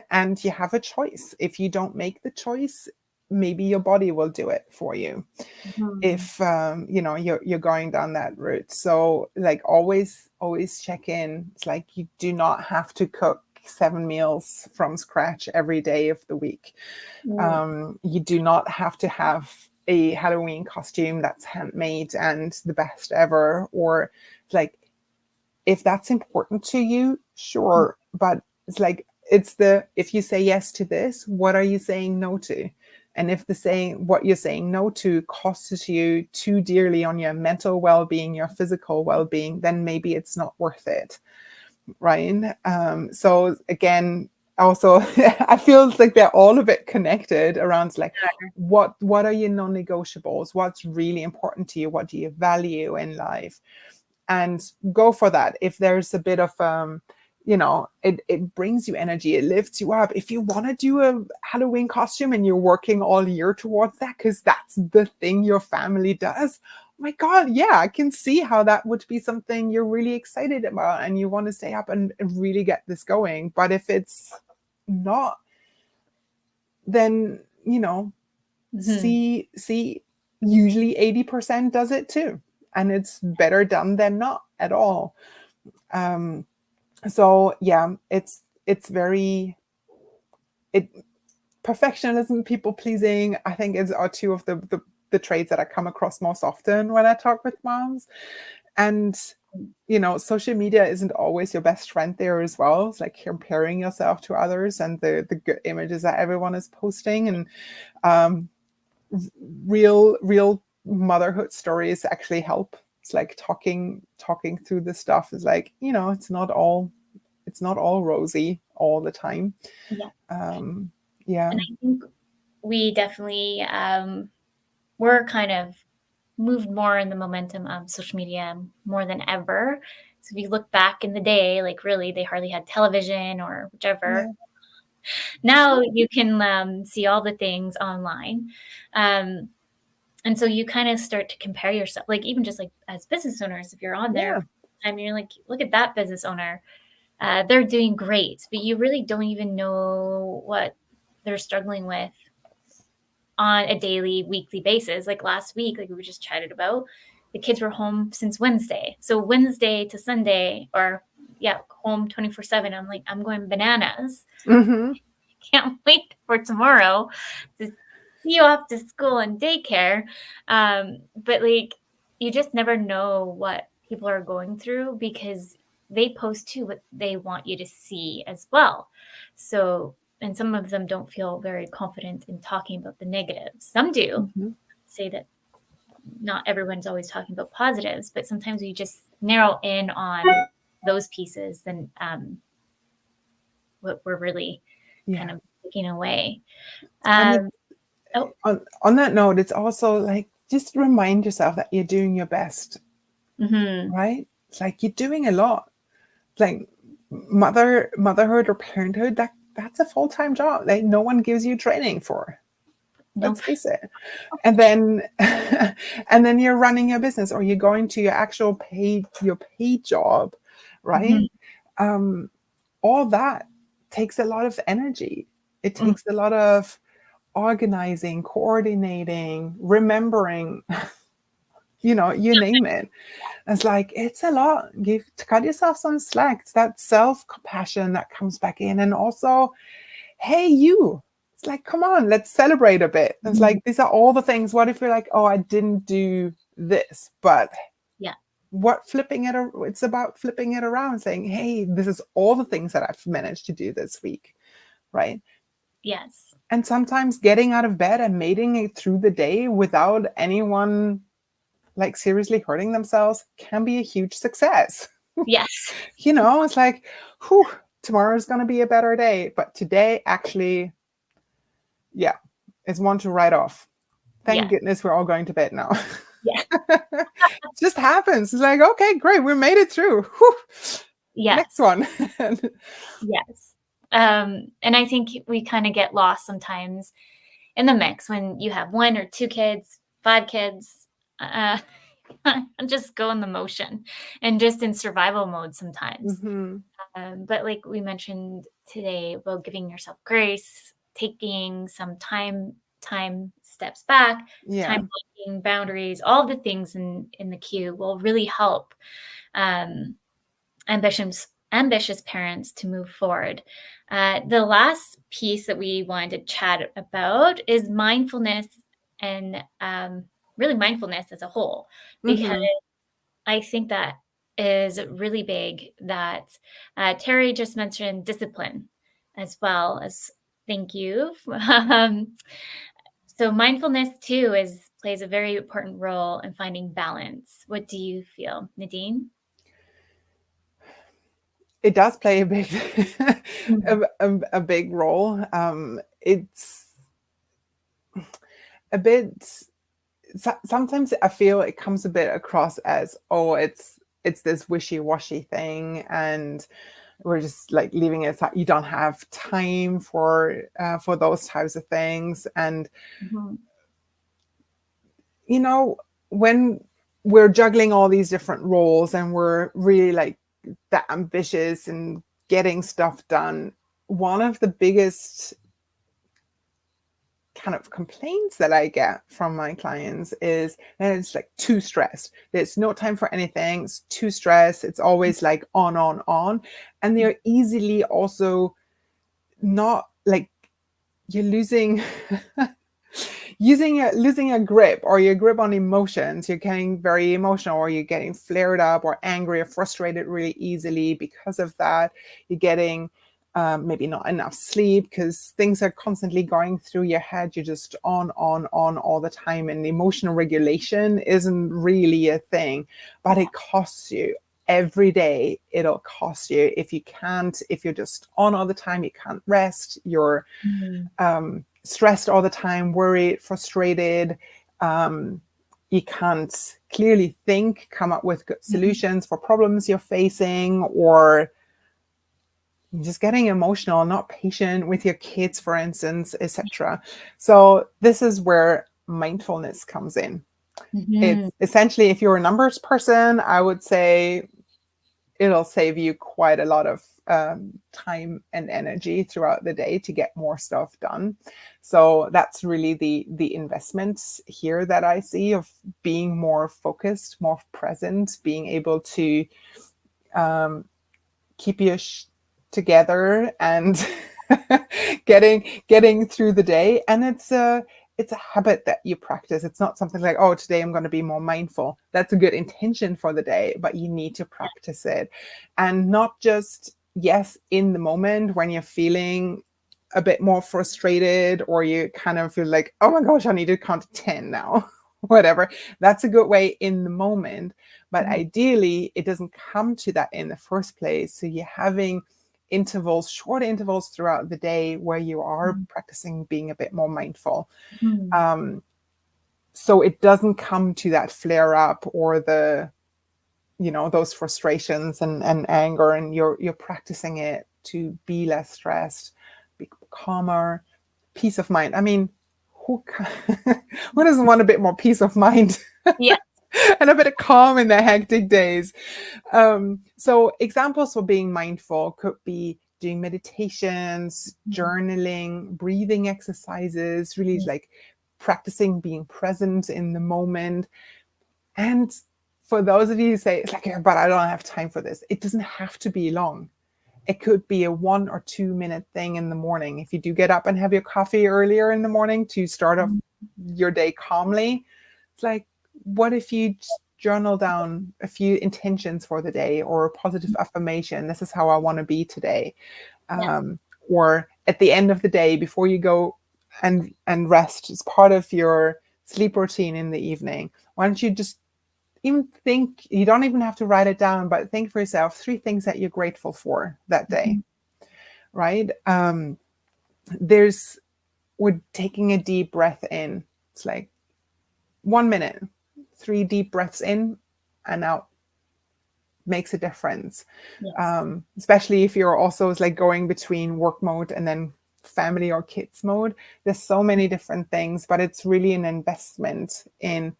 and you have a choice. If you don't make the choice, maybe your body will do it for you. If you're going down that route. So always check in. It's like you do not have to cook 7 meals from scratch every day of the week. You do not have to have a Halloween costume that's handmade and the best ever. Or if that's important to you, sure, but if you say yes to this, what are you saying no to? And if what you're saying no to costs you too dearly on your mental well-being, your physical well-being, then maybe it's not worth it, right? So again, also, I feel like they're all a bit connected around what are your non-negotiables? What's really important to you? What do you value in life? And go for that. If there's a bit of it brings you energy, it lifts you up. If you want to do a Halloween costume and you're working all year towards that because that's the thing your family does, oh my God, yeah, I can see how that would be something you're really excited about and you want to stay up and really get this going. But if it's not, then see usually 80% does it too, and it's better done than not at all. So yeah, it's very perfectionism, people pleasing, I think are two of the traits that I come across most often when I talk with moms. And social media isn't always your best friend there as well. It's like comparing yourself to others and the good images that everyone is posting. And real motherhood stories actually help. It's like talking through this stuff is like, it's not all rosy all the time. Yeah. Yeah. And I think we definitely we're kind of moved more in the momentum of social media more than ever. So if you look back in the day, really they hardly had television or whichever. Yeah. Now you can see all the things online. And so you kind of start to compare yourself, even just as business owners, if you're on there, and you're like, look at that business owner. They're doing great, but you really don't even know what they're struggling with on a daily, weekly basis. Like last week, like we just chatted about, the kids were home since Wednesday. So Wednesday to Sunday, or yeah, home 24/7. I'm like, I'm going bananas. Mm-hmm. Can't wait for tomorrow to see you off to school and daycare. But like, you just never know what people are going through, because they post too what they want you to see as well. So, and some of them don't feel very confident in talking about the negatives. Some do Mm-hmm. say that not everyone's always talking about positives, but sometimes we just narrow in on those pieces and what we're really kind of taking away. And on that note, it's also like, just remind yourself that you're doing your best, right? It's like you're doing a lot. Like motherhood or parenthood, that's a full-time job. Like no one gives you training for. Let's face it. And then and then you're running your business, or you're going to your actual paid job, right? All that takes a lot of energy. It takes a lot of organizing, coordinating, remembering, you name it. It's like, it's a lot. Cut yourself some slack. It's that self-compassion that comes back in. And also, hey, you. It's like, come on, let's celebrate a bit. It's like, these are all the things. What if you're like, oh, I didn't do this, but it's about flipping it around, saying, hey, this is all the things that I've managed to do this week, right? Yes. And sometimes getting out of bed and making it through the day without anyone like seriously hurting themselves can be a huge success. Yes. It's like, whew, tomorrow's going to be a better day. But today, actually, it's one to write off. Thank goodness we're all going to bed now. Yeah. It just happens. It's like, okay, great. We made it through. Whew. Yes. Next one. Yes. And I think we kind of get lost sometimes in the mix when you have 1 or 2 kids, 5 kids, and just go in the motion and just in survival mode sometimes. But like we mentioned today about giving yourself grace, taking some time steps back, time blocking, boundaries, all the things in the queue will really help ambitious parents to move forward. The last piece that we wanted to chat about is mindfulness, and really mindfulness as a whole, because I think that is really big. That Terry just mentioned discipline as well as thank you. So mindfulness too plays a very important role in finding balance. What do you feel, Nadine? It does play a big a big role. It's a bit, sometimes I feel it comes a bit across as, oh, it's this wishy-washy thing, and we're just like leaving it aside. You don't have time for those types of things. And when we're juggling all these different roles and we're really like that ambitious and getting stuff done, one of the biggest kind of complaints that I get from my clients is that it's like too stressed. There's no time for anything. It's too stressed. It's always like on. And they're easily also not like, you're losing losing a grip, or your grip on emotions. You're getting very emotional, or you're getting flared up or angry or frustrated really easily because of that. You're getting maybe not enough sleep because things are constantly going through your head. You're just on all the time, and emotional regulation isn't really a thing, but it costs you every day. It'll cost you if you're just on all the time. You can't rest. You're stressed all the time, worried, frustrated. You can't clearly think, come up with good solutions for problems you're facing, or just getting emotional, not patient with your kids, for instance, etc. So this is where mindfulness comes in. It's essentially, if you're a numbers person, I would say it'll save you quite a lot of time and energy throughout the day to get more stuff done. So that's really the investments here that I see, of being more focused, more present, being able to keep your together and getting through the day. And it's a habit that you practice. It's not something like, oh, today I'm going to be more mindful. That's a good intention for the day, but you need to practice it. And not just, yes, in the moment when you're feeling a bit more frustrated, or you kind of feel like, oh my gosh, I need to count to 10 now. Whatever. That's a good way in the moment. But ideally, it doesn't come to that in the first place. So you're having intervals, short intervals throughout the day where you are practicing being a bit more mindful. So it doesn't come to that flare up or the, those frustrations and anger, and you're practicing it to be less stressed, be calmer, peace of mind. I mean, who doesn't want a bit more peace of mind? Yeah. And a bit of calm in the hectic days. So examples for being mindful could be doing meditations, journaling, breathing exercises, really like practicing being present in the moment. And for those of you who say, it's like, yeah, but I don't have time for this, it doesn't have to be long. It could be a 1 or 2 minute thing in the morning. If you do get up and have your coffee earlier in the morning to start off your day calmly, it's like, what if you journal down a few intentions for the day, or a positive affirmation? This is how I want to be today. Or at the end of the day, before you go and rest, as part of your sleep routine in the evening, why don't you just even think, you don't even have to write it down, but think for yourself 3 things that you're grateful for that day, right? We're taking a deep breath in. It's like 1 minute, 3 deep breaths in and out makes a difference. Especially if you're also like going between work mode and then family or kids mode. There's so many different things, but it's really an investment in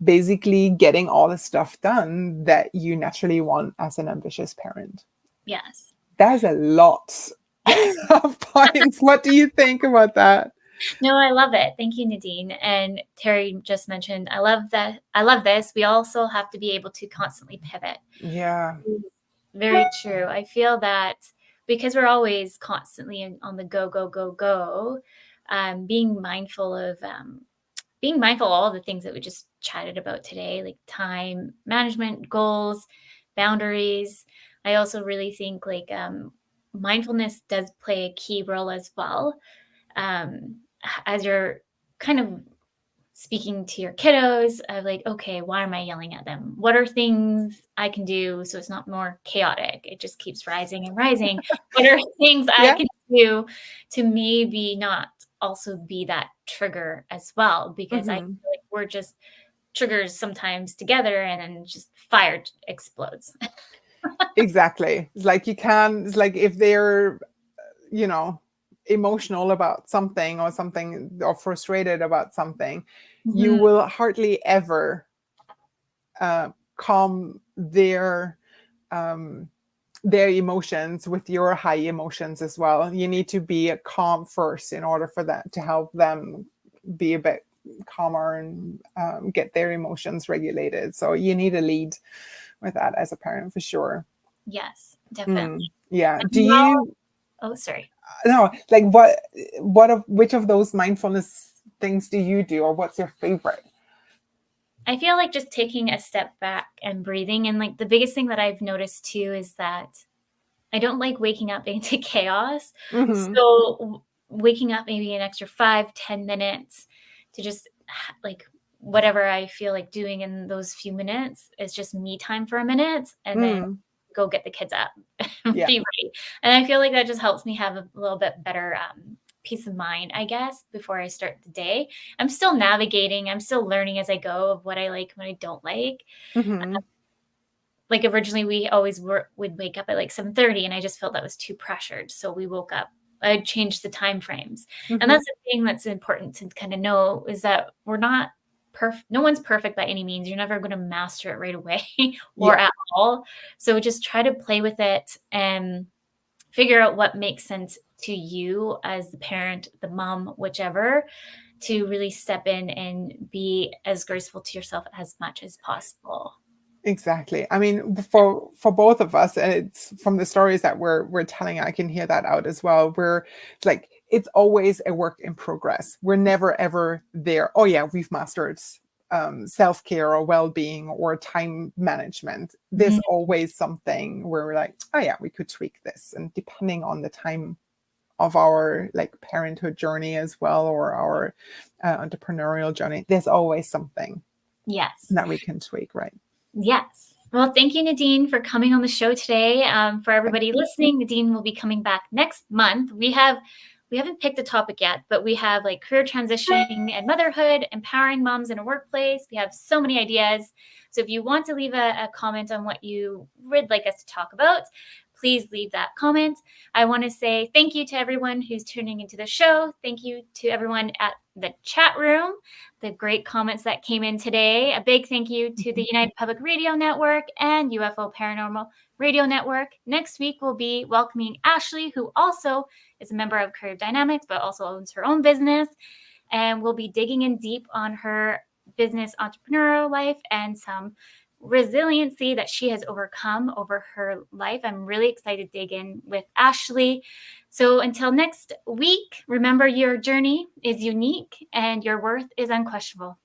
basically getting all the stuff done that you naturally want as an ambitious parent. Yes. That's a lot of points. What do you think about that? No, I love it. Thank you, Nadine. And Terry just mentioned, I love that. I love this. We also have to be able to constantly pivot. Yeah. Very true. I feel that because we're always constantly on the go, go, go, go, being mindful of all the things that we just chatted about today, like time management, goals, boundaries. I also really think like mindfulness does play a key role as well. As you're kind of speaking to your kiddos of like, okay, why am I yelling at them? What are things I can do so it's not more chaotic? It just keeps rising and rising. What are things I can do to maybe not also be that trigger as well? Because I feel like we're just triggers sometimes together, and then just fire explodes. Exactly. It's like it's like if they're, emotional about something or frustrated about something, you will hardly ever calm their emotions with your high emotions as well. You need to be calm first in order for that to help them be a bit calmer and get their emotions regulated. So you need a lead with that as a parent, for sure. Yes, definitely. Yeah. Do you? Oh, sorry. No, like which of those mindfulness things do you do, or what's your favorite? I feel like just taking a step back and breathing. And like the biggest thing that I've noticed too is that I don't like waking up into chaos. So waking up maybe an extra 5-10 minutes to just like whatever I feel like doing in those few minutes is just me time for a minute, and then go get the kids up and be ready. And I feel like that just helps me have a little bit better peace of mind, I guess, before I start the day. I'm still navigating. I'm still learning as I go of what I like and what I don't like. Like originally we always would wake up at like 7:30, and I just felt that was too pressured. So we woke up, I changed the time frames. And that's the thing that's important to kind of know, is that we're not perfect. No one's perfect by any means. You're never going to master it right away or at all. So just try to play with it and figure out what makes sense to you as the parent, the mom, whichever, to really step in and be as graceful to yourself as much as possible. Exactly. I mean, for both of us, and it's from the stories that we're telling, I can hear that out as well. We're like, it's always a work in progress. We're never ever there. Oh yeah, we've mastered self-care or well-being or time management. There's always something where we're like, oh yeah, we could tweak this, and depending on the time of our like parenthood journey as well, or our entrepreneurial journey, there's always something that we can tweak, right? Yes. Well, thank you, Nadine, for coming on the show today. For everybody listening, Nadine will be coming back next month. We haven't picked a topic yet, but we have like career transitioning and motherhood, empowering moms in a workplace. We have so many ideas. So if you want to leave a comment on what you would like us to talk about, please leave that comment. I want to say thank you to everyone who's tuning into the show. Thank you to everyone at the chat room, the great comments that came in today. A big thank you to the United Public Radio Network and UFO Paranormal Radio Network. Next week, we'll be welcoming Ashley, who also is a member of Creative Dynamics, but also owns her own business. And we'll be digging in deep on her business entrepreneurial life and some resiliency that she has overcome over her life. I'm really excited to dig in with Ashley. So until next week, remember your journey is unique and your worth is unquestionable.